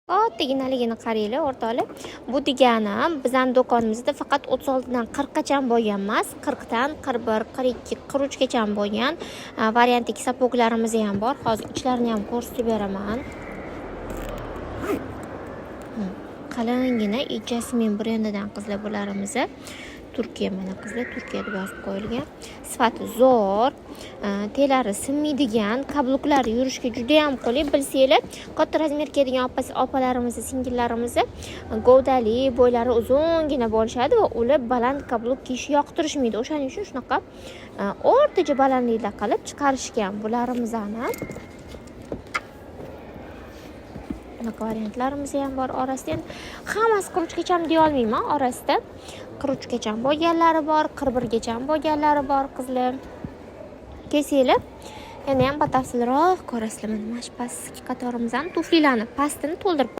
Oddiyginaligini qaranglar, o'rtoqlar. Bu degani bizning do'konimizda faqat 36 dan 40 gacha bo'lgan emas, 40 dan 41, 42, 43 gacha bo'lgan variantdagi sapoglarimiz ham bor. Hozir ichlarini ham ko'rsatib beraman. Qalingina Jasmine brendidan qizlar bularimiz. Turkiya, mana qizlar Turkiya deb yozib qo'yilgan. Sifati zo'r, telari sinmaydigan, kabluklar yurishga juda ham qulay. Bilsanglar, katta razmer kelgan opalarimiz, singillarimiz govdali, bo'ylari uzungina bo'lishadi va ular baland kabluk kiyishni yoqtirishmaydi. O'shaning uchun shunaqa o'rtacha balandlikda qilib chiqarishgan bularimizni. Bunaqa variantlarimiz ham bor orasida. Hammasi quruchgacha ham deya olmayman, orasida quruchgacha bo'lganlari bor, 41 gacha bo'lganlari bor qizlar. Kelsanglar, yana ham batafsilroq ko'rasizlar. Mana shu pastki qatorimiz ham tuflilarni pastini to'ldirib